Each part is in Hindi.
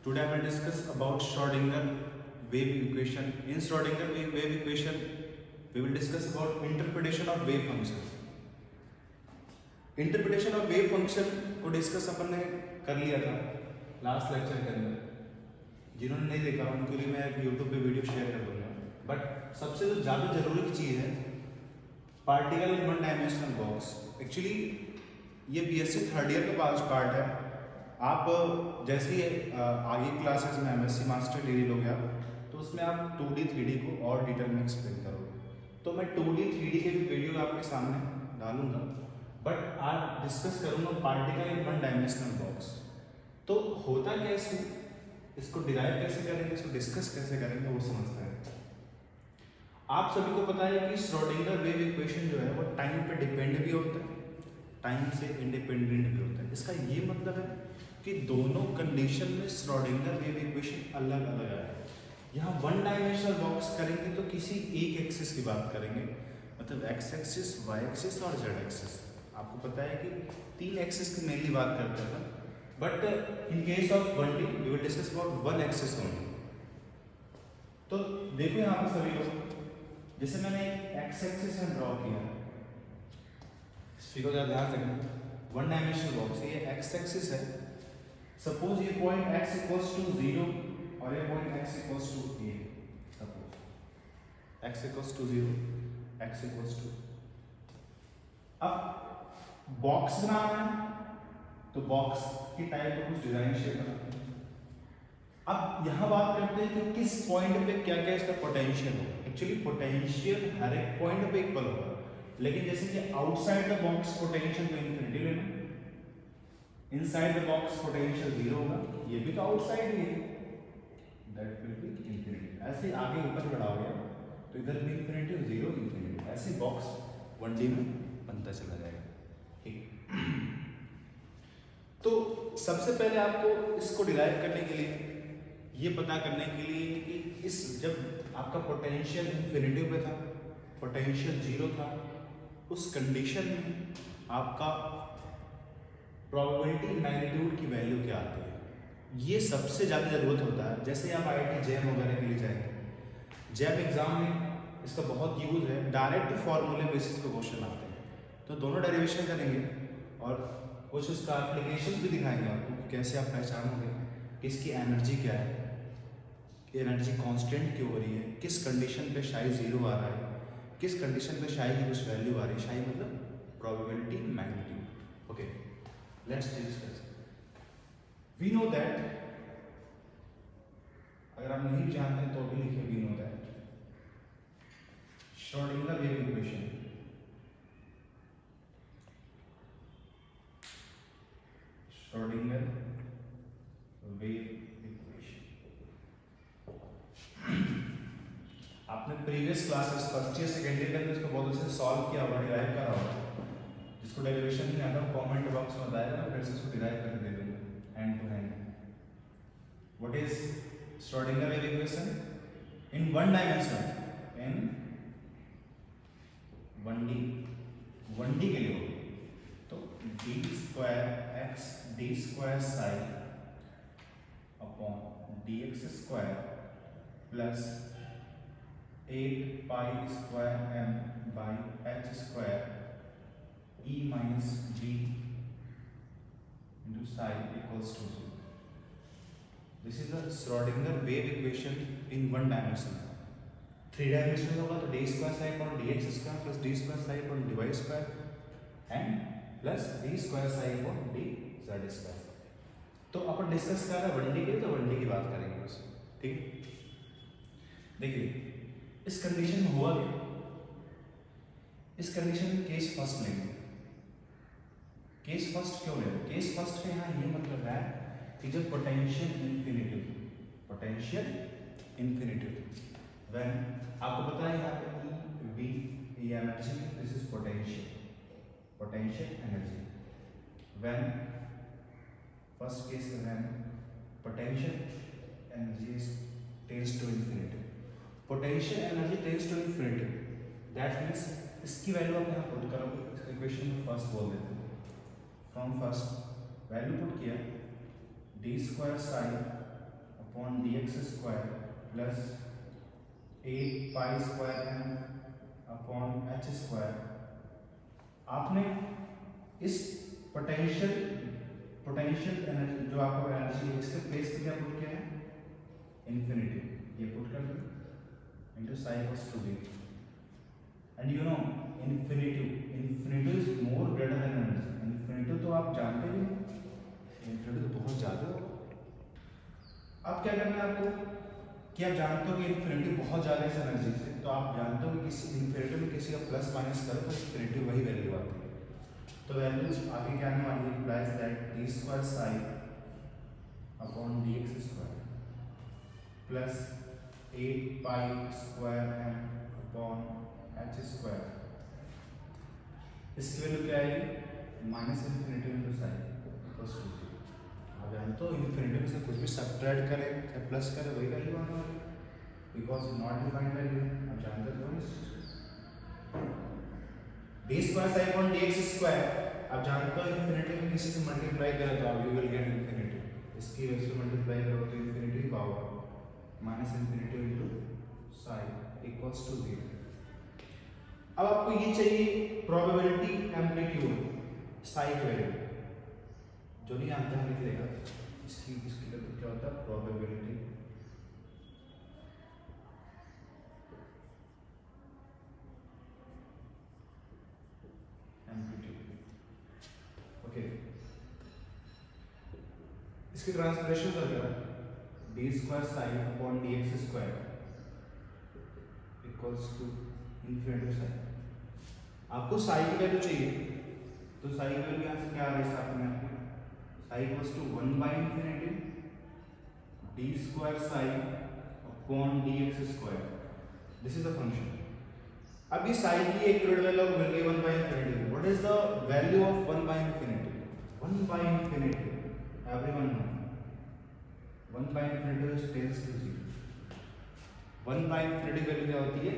Today I will discuss about Schrodinger wave equation. In Schrodinger wave equation, we will discuss about interpretation of wave function. Interpretation of wave function को डिस्कस अपन ने कर लिया था लास्ट लेक्चर के अंदर. जिन्होंने नहीं देखा उनके लिए मैं यूट्यूब पे वीडियो शेयर कर दूंगा. बट सबसे जो ज़्यादा जरूरी चीज़ है particle in one dimensional box. Actually ये बीएससी थर्ड ईयर का पार्ट है. आप जैसे ही आगे क्लासेस में एमएससी मास्टर डिग्री लोगे आप, तो उसमें आप 2D 3D को और डिटेल में एक्सप्लेन करोगे. तो मैं 2D 3D के भी वीडियो आपके सामने डालूंगा, बट आज डिस्कस करूंगा particle in one dimensional box. तो होता क्या इसको डिराइव कैसे करेंगे, इसको डिस्कस कैसे करेंगे वो समझते हैं. आप सभी को पता है कि श्रोडिंगर वेव इक्वेशन जो है वो टाइम पे डिपेंड भी होता है, टाइम से इंडिपेंडेंट भी होता है. इसका ये मतलब है कि दोनों कंडीशन में श्रोडिंगर वेव इक्वेशन अलग अलग है. यहाँ वन डायमेंशनल बॉक्स करेंगे तो किसी एक एक्सिस की बात करेंगे, मतलब एक्स एक्सिस, वाई एक्सिस और जेड एक्सिस. आपको पता है कि तीन एक्सिस की मेनली बात करते हैं, but in case of 1D we will discuss about one axis only. तो देखो यहाँ पे सभी लोग, जैसे मैंने एक्स एक्सिस में ड्रॉ किया, इस फिगर का ध्यान रखना. वन डायमेंशनल बॉक्स, ये एक्स एक्सिस है. सपोज ये पॉइंट x इक्वल्स टू 0 और ये point x equals to a. Suppose x equals to 0, x equals to. अब बॉक्स बनाना है तो बॉक्स की टाइप को कुछ डिजाइन शेप बनाते हैं. अब यहाँ बात करते हैं कि किस पॉइंट पे क्या क्या इसका पोटेंशियल होगा. एक्चुअली पोटेंशियल हर एक पॉइंट पे इक्वल होगा, लेकिन जैसे कि आउटसाइड द बॉक्स पोटेंशियल को इन्फिनिटी लेना, इनसाइड द बॉक्स पोटेंशियल 0 होगा, ये भी तो आउटसाइड ही है, दैट विल बी इन्फिनिटी. ऐसे आगे ऊपर बढ़ाओगे तो इधर भी इन्फिनिटी, 0 इन्फिनिटी, ऐसे बॉक्स 1D में बनता चला जाएगा. तो सबसे पहले आपको इसको डिराइव करने के लिए, ये पता करने के लिए कि इस जब आपका पोटेंशियल इन्फिनिटी पे था, पोटेंशियल 0 था, उस कंडीशन में आपका प्रोबेबिलिटी मैग्नीट्यूड की वैल्यू क्या आती है, ये सबसे ज़्यादा ज़रूरत होता है. जैसे आप IIT जैम वगैरह के लिए जाएंगे, जैम एग्जाम में इसका बहुत यूज है. डायरेक्ट फॉर्मूले बेसिस पे क्वेश्चन आते हैं, तो दोनों डेरिवेशन करेंगे और कुछ उसका एप्लीकेशन भी दिखाएंगे आपको कि कैसे आप पहचानोगे कि इसकी एनर्जी क्या है, एनर्जी कांस्टेंट क्यों हो रही है, किस कंडीशन पे शायद 0 आ रहा है, किस कंडीशन पे शायद की कुछ वैल्यू आ रही है. शायद मतलब probability magnitude. Okay, let's discuss. We know that, अगर आप नहीं जानते तो भी लिखिए, we know that Schrodinger wave equation Schrodinger wave equation. आपने previous classes first year second year में इसको बहुत अच्छे से सॉल्व किया होगा, डिराइव करा होगा. जिसको डेरिवेशन नहीं आता कमेंट बॉक्स में बताएगा, मैं फिर से इसको डिराइव करके दे दूंगा hand to hand. What is Schrodinger wave equation in one dimension, in 1D के लिए होगा तो d square x d square psi upon dx square plus 8 pi square m by h square e minus b into psi equals to 0. This is a Schrodinger wave equation in one dimension. 3 dimensional होगा तो d square psi upon dx square plus d square psi upon dy square and plus d square psi upon dz square. तो अपन डिस्कस कर रहे हैं 1D के, तो 1D की बात करेंगे बस. ठीक है, देखिए इस कंडीशन में हुआ क्या. इस कंडीशन में केस फर्स्ट लेंगे. केस फर्स्ट क्यों ले? केस फर्स्ट का यहाँ ये मतलब है कि जब पोटेंशियल इन्फिनिटी व्हेन, आपको पता है यहाँ पे V ये energy, this is potential energy. When first case when potential energy tends to infinity, potential energy tends to infinity, that means इसकी वैल्यू आप यहाँ पुट करोगे. इस इक्वेशन में फर्स्ट बोल देते हैं. फ्रॉम फर्स्ट वैल्यू पुट किया d square psi upon D x square plus 8 pi square M upon H square. आपने इस पोटेंशियल एनर्जी जो आपको एनर्जी है इसके प्लेस पे क्या पुट किया है, इन्फिनिटी, ये पुट कर दो into psi equals to 0। And you know infinity is more greater than energy. Infinity तो आप जानते ही, इन्फिनिटी तो बहुत ज़्यादा हो। अब क्या करना है आपको कि आप जानते हो कि इन्फिनिटी बहुत ज़्यादा है इस एनर्जी से, तो आप जानते हो कि किसी इन्फिनिटी में किसी का प्लस माइनस करो तो इन्फिनिटी वही वैल्यू आती है। तो वैल्यूज आगे क्या आने वाली है, implies that d square sign upon D x square plus 8 pi square M upon H square. इसकी वैल्यू क्या आएगी, minus infinity into psi equals to 0। आप जानते हो इन्फिनिटी में से कुछ भी सब्ट्रैक्ट करें या प्लस करें वही वैल्यू आने वाली, बिकॉज नॉट डिफाइंड वैल्यू। आप जानते हो D square sign upon D x square, आप जानते हो इन्फिनिटी में किसी से मल्टीप्लाई करें तो आप यू विल गेट इन्फिनिटी, इसकी वैल्यू से मल्टीप्लाई करो तो infinity power minus infinity into psi equals to 0। अब आपको ये चाहिए प्रोबेबिलिटी एम्पलीट्यूड साइन वैल्यू, जो नहीं आता है निकलेगा इसकी लिए तो क्या होता है प्रोबेबिलिटी एम्पलीट्यूड। ओके, इसकी ट्रांसलेशन कर रहा है d square sign upon D x square equals to infinity psi. आपको साइन की वैल्यू चाहिए तो साइन की वैल्यू यहाँ से क्या आ रही है साथ में आपको, sine equals to 1 by infinity d square sign upon D x square. This is the function. अब इस साइन की एक यूनिट वैल्यू मिल गई 1 by infinity. What is the value of 1 by infinity? 1 by infinity everyone know 1 by infinity tends to 0। 1 by infinity value क्या होती है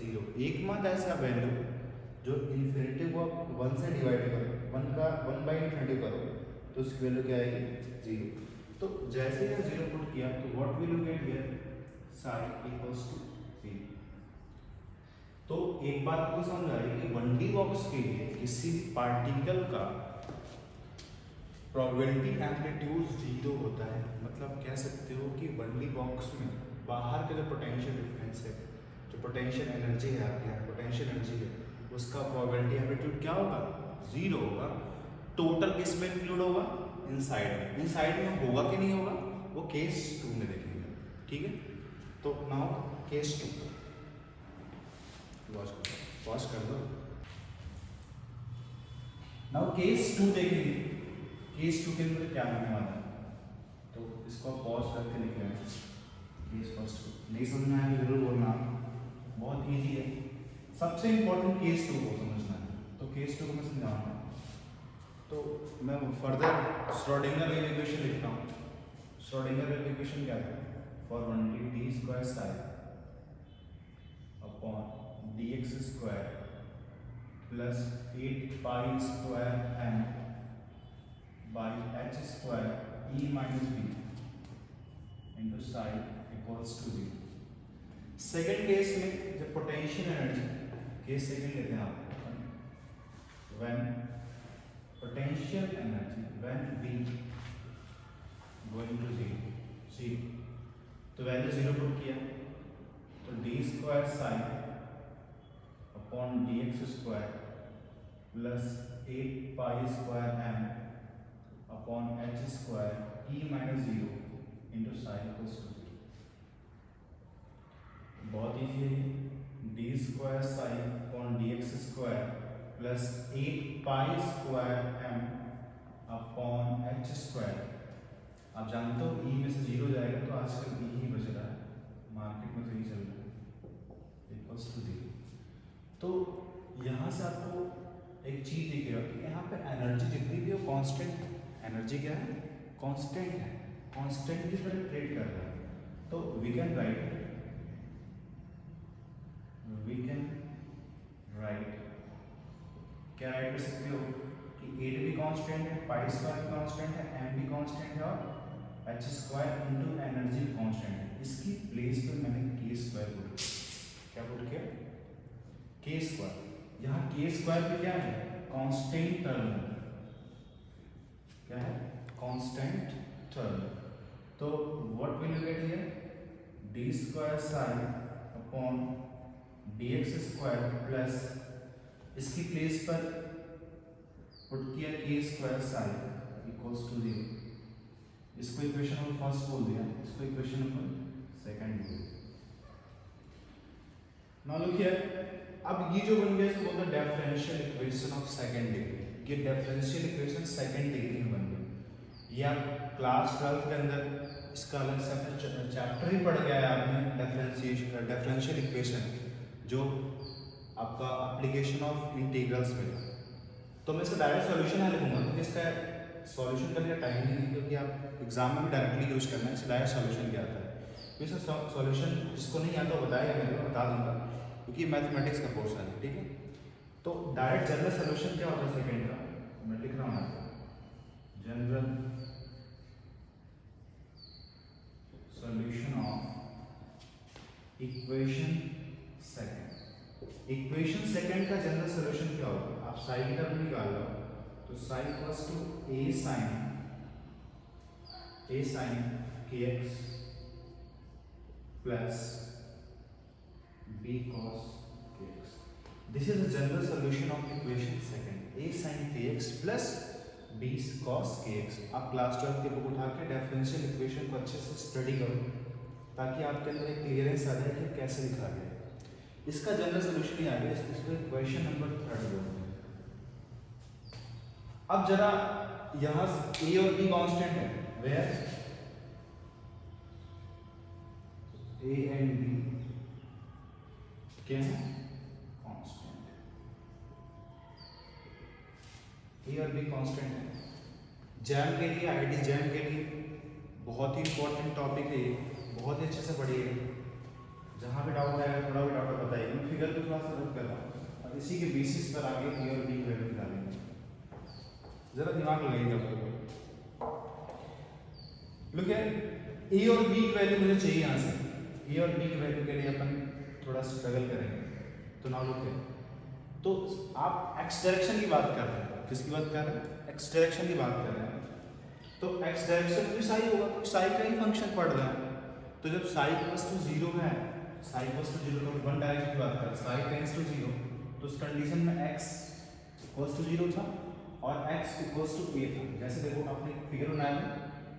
0। एकमात्र ऐसा वैल्यू जो इन्फिनिटी को आप 1 से डिवाइड करो, 1 बाई इन्फिनिटी करो तो उसकी वैल्यू क्या आएगी 0। तो जैसे ही 0 पुट किया तो what will you get here, psi equals to 0। तो एक बात आपको समझ आ रही है कि 1D बॉक्स के लिए किसी पार्टिकल का प्रोबेबिलिटी एम्पलीट्यूड 0 होता है। मतलब कह सकते हो कि 1D बॉक्स में बाहर का जो पोटेंशियल डिफरेंस है, जो पोटेंशियल एनर्जी है आपके यहाँ पोटेंशियल एनर्जी है, उसका प्रोबेबिलिटी एम्पलीट्यूड क्या होगा 0 होगा। टोटल किस में इंक्लूड होगा, इनसाइड में। इनसाइड में होगा कि नहीं होगा वो केस 2 में देखेंगे, ठीक है। तो नाउ केस 2 पॉज कर दो। नाउ केस 2 देखेंगे। केस 2 के अंदर क्या होने वाला है, तो इसको पॉज करके लिख रहे हैं। केस फर्स्ट नहीं समझ में आया जरूर बोलना, बहुत ईजी है। सबसे इंपॉर्टेंट केस 2 को समझना है, तो केस 2 को मैं समझाऊंगा। तो मैं फर्दर श्रोडिंगर वेव इक्वेशन लिखता हूँ। श्रोडिंगर वेव इक्वेशन क्या है, for 1D D square sign upon D x square plus 8 pi square M by H square E minus V into psi equals to 0। Second case में जब पोटेंशियल एनर्जी, केस सेकेंड लेते हैं आप, when potential energy when V going to 0, तो वैल्यू 0 पुट किया तो D square sign upon D x square plus 8 pi square M upon H square E minus 0 into psi equals to 0। बहुत ईजी है। D square sign upon D x square plus 8 pi square M upon H square. आप जानते हो ई में से 0 जाएगा तो आजकल ई ही बच रहा है, मार्केट में तो ही चल रहा है, इक्वल्स टू 0। तो यहाँ से आपको एक चीज दिखेगा कि यहाँ पे एनर्जी जितनी भी हो कांस्टेंट है। एनर्जी क्या है, कांस्टेंट है, कांस्टेंट की तरह ट्रेड कर रहा है। तो वी कैन राइट क्या राइट कर सकते हो कि 8 भी कांस्टेंट है, पाई स्क्वायर भी कांस्टेंट है, एम भी कांस्टेंट है और H square into energy constant, इसकी प्लेस पे मैंने के स्क्वायर पुट किया। क्या पुट किया? K square. यहाँ के स्क्वायर पे क्या है? Constant term. क्या है? Constant term. तो what will you get here? D square sign upon D x square plus इसकी प्लेस पर पुट किया K square sine equals to 0। इसको इक्वेशन नंबर फर्स्ट बोल दिया, इसको इक्वेशन नंबर सेकंड बोल दिया। नाउ लुक हियर, अब ये जो बन गया इसको बोलते हैं differential equation of second degree. ये डिफरेंशियल इक्वेशन सेकंड डिग्री में बन गई। ये आप क्लास 12 के अंदर इसका अलग से अपना चैप्टर ही पढ़ गया है आपने, डिफरेंशियल इक्वेशन, जो आपका एप्लीकेशन ऑफ इंटीग्रल्स में। तो मैं इसका डायरेक्ट सॉल्यूशन है लिखूंगा, क्योंकि इसका सॉल्यूशन करने का टाइम नहीं है, क्योंकि आप एग्जाम में भी डायरेक्टली यूज करना है। इसका डायरेक्ट सॉल्यूशन क्या आता है, तो इसका सॉल्यूशन जिसको नहीं आता बताएगा, मैं बता दूंगा, क्योंकि मैथमेटिक्स का कोर्स है। ठीक है, तो डायरेक्ट जनरल सॉल्यूशन क्या होता है सेकंड का, मैं लिख रहा हूँ general solution of equation second. Equation second का जनरल सॉल्यूशन क्या होगा? आप साइन की टर्म निकाल लो, तो psi equals to a sine k x plus b cos k x. This is the general solution of equation second, a sine k x plus b cos k x. आप क्लास 12 के बुक उठा के डिफरेंशियल इक्वेशन को अच्छे से स्टडी करो, ताकि आपके अंदर एक क्लियरेंस आ जाए कि कैसे लिखा गया। इसका जनरल सॉल्यूशन ही आ गया, इसको क्वेश्चन नंबर 3 बोलते हैं। अब जरा यहां ए और बी कांस्टेंट है, वेयर ए एंड बी क्या है? कांस्टेंट। ए और बी कांस्टेंट है। जैम के लिए, आईआईटी जैम के लिए बहुत ही इंपॉर्टेंट टॉपिक है ये, बहुत ही अच्छे से पढ़िएगा। जहां भी डाउट आएगा, थोड़ा भी डाउट बताइए, मैं फिगर को थोड़ा सा रुक कर रहा हूँ, और इसी के बेसिस पर आगे ए और बी की वैल्यू निकालेंगे। जरा दिमाग लगाइए आप लोग। लुक एट, ए और बी की वैल्यू मुझे चाहिए यहाँ से। ए और बी की वैल्यू के लिए अपन थोड़ा स्ट्रगल करेंगे। तो नाउ लुक एट, तो आप एक्स डायरेक्शन की बात कर रहे हैं, किसकी बात कर रहे हैं? एक्स डायरेक्शन की बात कर रहे हैं। तो एक्स डायरेक्शन में साई होगा, तो साई का ही फंक्शन पढ़ रहे हैं। तो जब साई इक्वल्स टू 0 है, साई इक्वल्स टू 0 तो वन डायरेक्शन की बात कर रहे हैं, साई टेंड्स टू 0, तो उस कंडीशन में एक्स इक्वल्स टू 0 था और x इक्वल्स टू a था। जैसे देखो आपने फिगर बनाया है,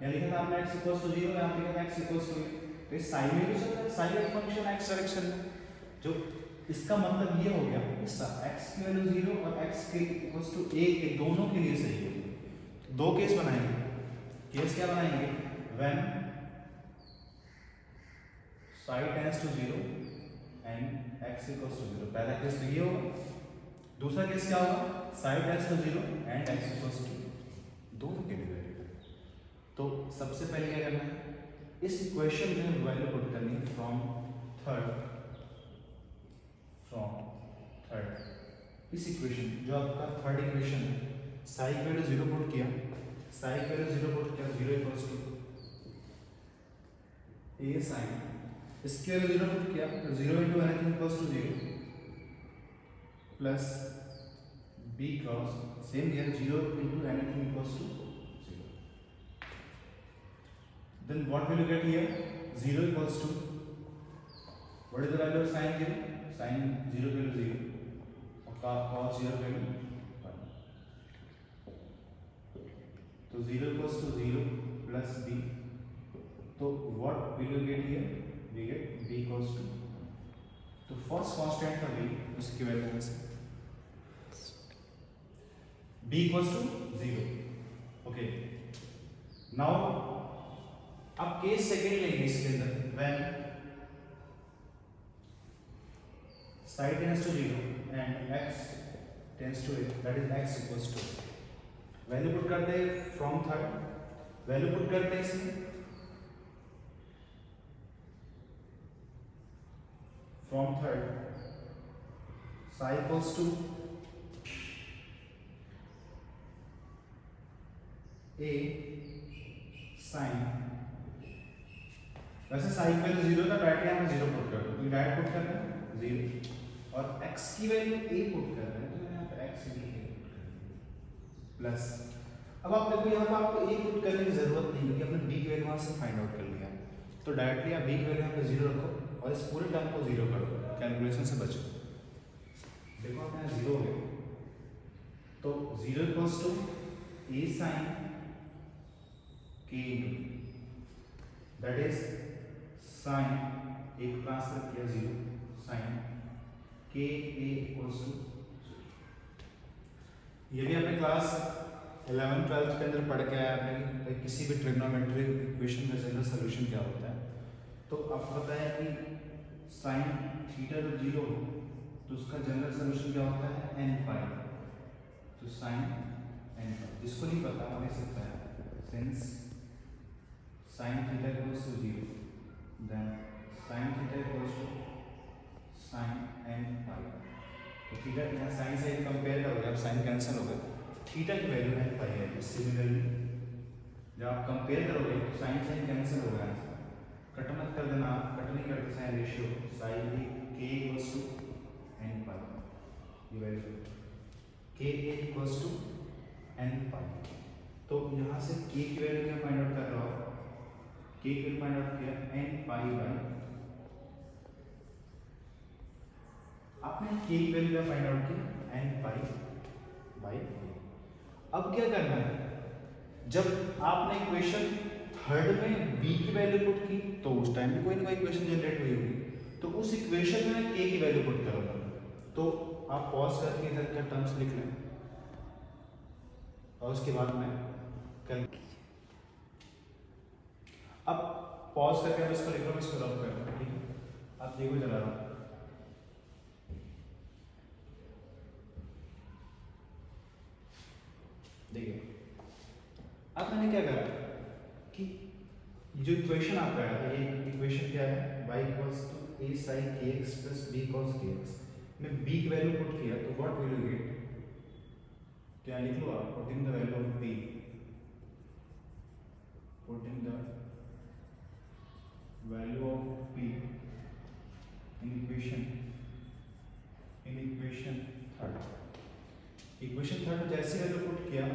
यहाँ लिखा था आपने x इक्वल्स टू 0, यहाँ लिखा था x इक्वल्स टू a। तो इस साइन में भी चल रहा है, साइन का फंक्शन x डायरेक्शन में, जो इसका मतलब ये हो गया कि x की वैल्यू 0 और x के इक्वल्स टू a के दोनों के लिए सही है। दो केस बनाएंगे। केस क्या बनाएंगे? When psi tends to 0 and x equals to 0। पहला केस तो ये होगा। दूसरा केस क्या होगा? Psi tends to 0 and x equals to, दोनों के लिए वैल्यू। तो सबसे पहले क्या करना है? इस इक्वेशन में वैल्यू पुट करनी है फ्रॉम थर्ड। इस इक्वेशन जो आपका थर्ड इक्वेशन है, साइन वैल्यू 0 पुट किया, साइन वैल्यू 0 पुट किया, 0 इक्वल्स टू a साइन, इसके वैल्यू 0 पुट किया, तो 0 into anything equals to 0 plus b cos, same here 0 into anything equals to 0। Then what will you get here? 0 equals to, what is the value of sin 0? sin 0 की वैल्यू 0 और cos 0 की वैल्यू 1। तो 0 इक्वल्स टू 0 प्लस b, तो what will you get here? We get b equals to, तो फर्स्ट कांस्टेंट का b, उसकी वैल्यू से b equals to 0। Okay, now अब केस सेकंड लेंगे इसके अंदर, when psi tends to 0 and x tends to 8, that is x equals to, value put करते हैं फ्रॉम थर्ड, वैल्यू पुट करते हैं इसमें from third, psi equals to a sin वैसे साई की वैल्यू 0 था, डायरेक्टली यहाँ पे 0 पुट कर दो, डायरेक्ट पुट कर रहे हैं 0 और x की वैल्यू a पुट कर रहे हैं तो यहाँ पे x की वैल्यू पुट कर देंगे प्लस। अब आप देखो यहाँ पे आपको a पुट करने की जरूरत नहीं क्योंकि आपने b की वैल्यू वहाँ से फाइंड आउट कर लिया, तो डायरेक्टली आप b की वैल्यू यहाँ पे 0 रखो और इस पूरे टर्म को 0 कर दो, कैलकुलेशन से बचो। देखो आप यहाँ 0 हो गया तो 0 equals to a sin k that is sine एक ट्रांसफर किया 0 साइन के ए इक्वल्स टू, ये भी आपने क्लास 11-12 के अंदर पढ़ के आया आपने कि किसी भी ट्रिग्नोमेट्रिक इक्वेशन का जनरल सॉल्यूशन क्या होता है। तो आपको पता है कि साइन थीटा जब 0 हो तो उसका जनरल सॉल्यूशन क्या होता है n पाई, तो साइन n पाई। जिसको नहीं पता वो लिख सकता है since sine theta equals to 0 then sin theta equals to sin n pi। तो थीटा यहाँ साइन से कंपेयर करोगे आप साइन कैंसिल हो गए, थीटा की वैल्यू n पाई है। सिमिलरली जब आप कंपेयर करोगे तो साइन साइन कैंसिल हो गया, कट मत कर देना, कट नहीं करते sine ratio, sine k equals to n pi, ये value k equals to n pi. तो यहाँ से k की वैल्यू क्या फाइंड आउट कर रहा हो, k की फाइंड आउट किया n पाई बाई, आपने k की वैल्यू फाइंड आउट की n पाई बाई। अब क्या करना है, जब आपने इक्वेशन थर्ड में b की वैल्यू पुट की तो उस टाइम भी कोई ना कोई इक्वेशन जनरेट हुई होगी, तो उस इक्वेशन में k की वैल्यू पुट करूंगा। तो आप पॉज करके इधर के टर्म्स लिख लें और उसके बाद में कर, अब पॉज करके अब इसको लिख लो, इसको रब कर लो, ठीक है। अब देखो चला रहा हूं, देखिए अब मैंने क्या करा कि जो इक्वेशन आपका है ये इक्वेशन क्या है, y equals to a sin kx plus b cos kx में b की वैल्यू पुट किया तो व्हाट विल यू गेट, क्या लिख लो आप, putting the value of b, putting the value of b in equation third, equation third में जैसे वैल्यू पुट किया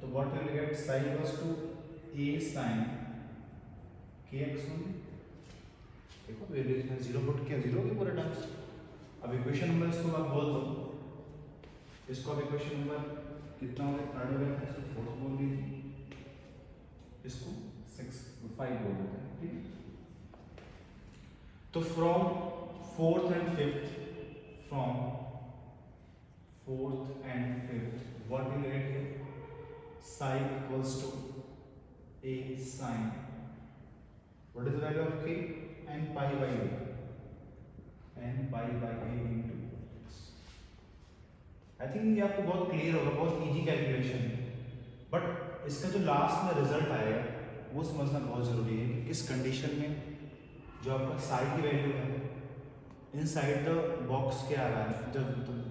तो what will get, sin equals to a sin kx होंगे। देखो वैल्यू इसमें 0 पुट किया, 0 के पूरे टर्म्स। अब इक्वेशन नंबर इसको आप बोल दो, इसको अब इक्वेशन नंबर कितना हो गया, थर्ड हो गया, इसको फोर्थ बोल दीजिए, इसको 5 बोल देते हैं, ठीक है। तो from fourth and fifth, from fourth and fifth what will get here, sin equals to a sin, what is the value of k, n pi by a, n pi by a into x। I think ये आपको बहुत क्लियर होगा, बहुत इजी कैलकुलेशन है, बट इसका जो लास्ट में रिजल्ट आएगा वो समझना बहुत जरूरी है कि किस कंडीशन में जो आपका साई की वैल्यू है इनसाइड द बॉक्स क्या आ रहा है। जब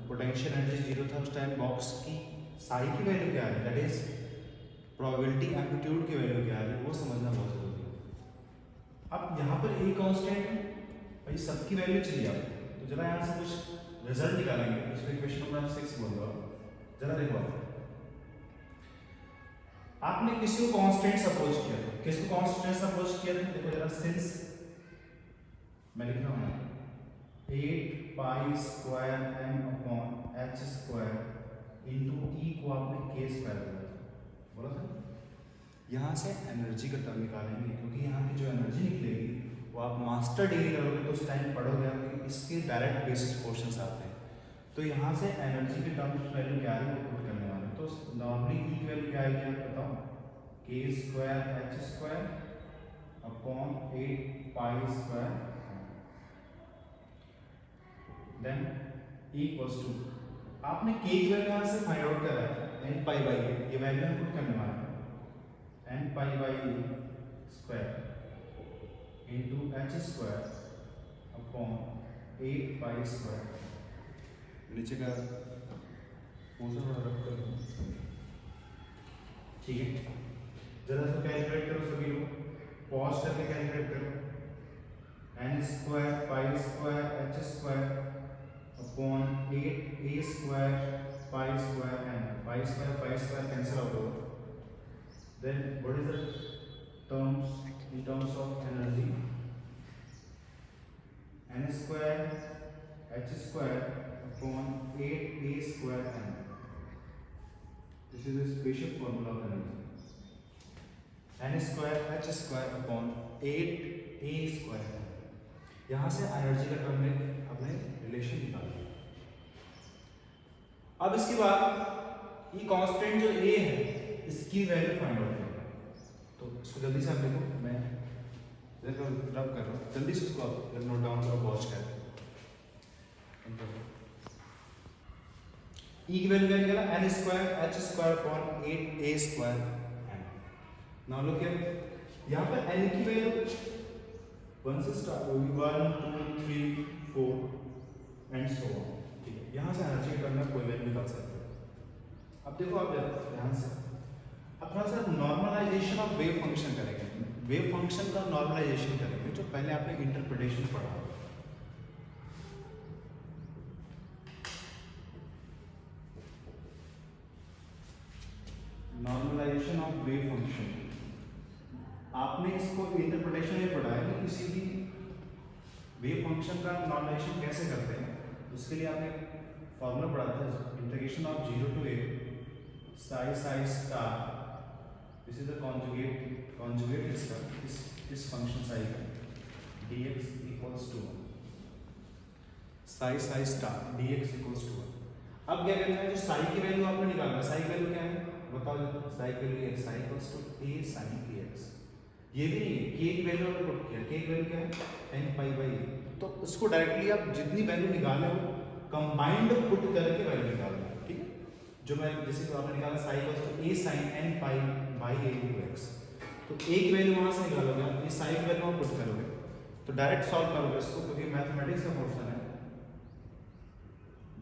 पोटेंशियल एनर्जी 0 था उस टाइम बॉक्स की साई की वैल्यू क्या आ रही है, दैट इज प्रोबेबिलिटी एम्पलीट्यूड की वैल्यू क्या आ रही है, वो समझना बहुत जरूरी है। अब यहाँ पर ए कांस्टेंट है भाई, सबकी वैल्यू चाहिए आपको, तो जरा यहाँ से कुछ रिजल्ट निकालेंगे, इसमें इक्वेशन नंबर 6 बोल रहा हूँ, जरा देखो आपने किसी को कांस्टेंट सपोज किया, किसको कांस्टेंट सपोज किया था, देखो जरा, सिंस मैं लिख रहा हूँ 8 pi square m upon h square into E को आपने k स्क्वायर बोला था। यहाँ से एनर्जी का टर्म निकालेंगे क्योंकि यहाँ की जो एनर्जी निकलेगी वो आप मास्टर डिग्री करोगे तो उस टाइम पढ़ोगे आप कि इसके डायरेक्ट बेसिस क्वेश्चंस आते हैं। तो यहाँ से एनर्जी के टर्म्स वैल्यू क्या है वो पुट करने वाले हैं। तो नॉर्मली ई की वैल्यू क्या आएगी आप बताओ, k square H square upon 8 pi square, then e equals to आपने के की वैल्यू यहाँ से फाइंड आउट करा है n पाई बाई, ये वैल्यू हम पुट करने वाले हैं n pi by square into H square upon 8 pi square, नीचे का पोर्शन रख कर दो, ठीक है। जरा इसको कैलकुलेट करो सभी लोग, पॉज करके कैलकुलेट करो। N square pi square H square upon 8 ए square pi square N. Pi square cancel out होगा. Then what is the terms in terms of energy? N square h square upon 8a square n. This is a special formula of energy. N square h square upon 8a square n. यहाँ से एनर्जी का टर्म में अपने रिलेशन निकालें. अब इसके बाद ये कांस्टेंट जो a है इसकी वैल्यू फाइंड आउट करें. तो इसको जल्दी से आप देखो, मैं देखो रब कर रहा हूँ, जल्दी से इसको आप नोट डाउन करो, पॉज कर. ई की वैल्यू क्या निकला? N square H square upon 8 A square n. Now look here, यहाँ पर एन की वैल्यू 1 से स्टार्ट होगी, 1 2 3 4 एंड सो ऑन. ठीक है, यहाँ से एनर्जी का टर्म में कोई वैल्यू निकाल सकते हो. अब देखो आप ध्यान से, अब थोड़ा सा नॉर्मलाइजेशन ऑफ वेव फंक्शन करेंगे. वेव फंक्शन का नॉर्मलाइजेशन करेंगे जो पहले आपने इंटरप्रिटेशन पढ़ा होगा. नॉर्मलाइजेशन ऑफ वेव फंक्शन आपने इसको इंटरप्रिटेशन में पढ़ा है कि किसी भी वेव फंक्शन का नॉर्मलाइजेशन कैसे करते हैं. उसके लिए आपने फॉर्मूला पढ़ा था, integration of 0 to a psi star. This is the conjugate इसका, इस फंक्शन साई का dx equals to 1. Psi star dx equals to 1. अब क्या करना है, जो साई की वैल्यू आपने निकालना है, साई की वैल्यू क्या है बताओ. साई की वैल्यू है psi equals to a sin kx. ये भी नहीं है, k की वैल्यू आपने पुट किया, k की वैल्यू क्या है n पाई बाई. तो इसको डायरेक्टली आप जितनी वैल्यू निकाले हो कंबाइंड पुट करके वैल्यू निकालना है. ठीक है, जो मैं जैसे तो आपने निकाला psi equals to a sin n pi by a into x. तो a की वैल्यू वहां से निकालोगे आप, ये साई की वैल्यू आप पुट करोगे तो डायरेक्ट सॉल्व करोगे इसको, क्योंकि मैथमेटिक्स का पोर्शन है,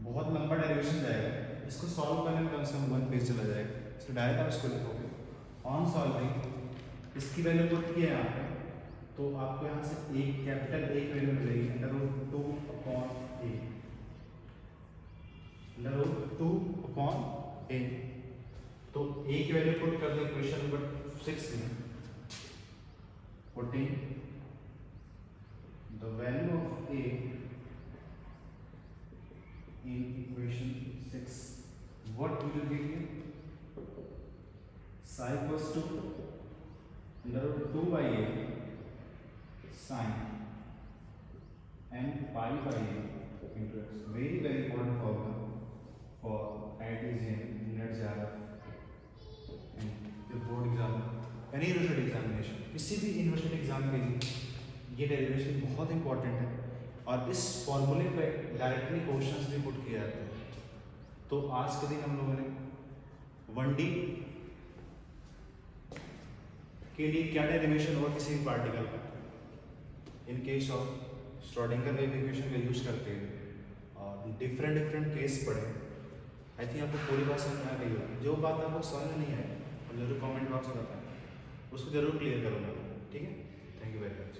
बहुत लंबा डेरिवेशन जाएगा. इसको सॉल्व करने में कम से कम 1 पेज चला जाएगा. इसको डायरेक्ट आप इसको लिखोगे. ऑन सॉल्विंग इसकी वैल्यू पुट किया यहाँ पे, तो आपको यहाँ से एक कैपिटल A की वैल्यू मिलेगी √2 अपॉन a. √2 upon a. तो a की वैल्यू पुट कर दो इक्वेशन नंबर 6 में, putting the value of a in equation 6, what will you get here? Psi equals to √2 by a sin n pi by a into x. Very important formula for IIT NET JRF and the board exam, any university examination. किसी भी यूनिवर्सिटी एग्जाम के लिए ये डेरिवेशन बहुत इंपॉर्टेंट है और इस फॉर्मूले पे डायरेक्टली क्वेश्चंस भी पुट किए जाते हैं. तो आज के दिन हम लोगों ने 1D के लिए क्या डेरिवेशन होगा किसी भी पार्टिकल का, इन case of Schrodinger wave equation का यूज करते हैं और डिफरेंट केस पढ़े. आई थिंक आपको पूरी बात समझ में आ गई होगी. जो बात आपको समझ में नहीं है जरूर कमेंट बॉक्स में बताएं, उसको जरूर क्लियर करूँगा. ठीक है, थैंक यू वेरी मच.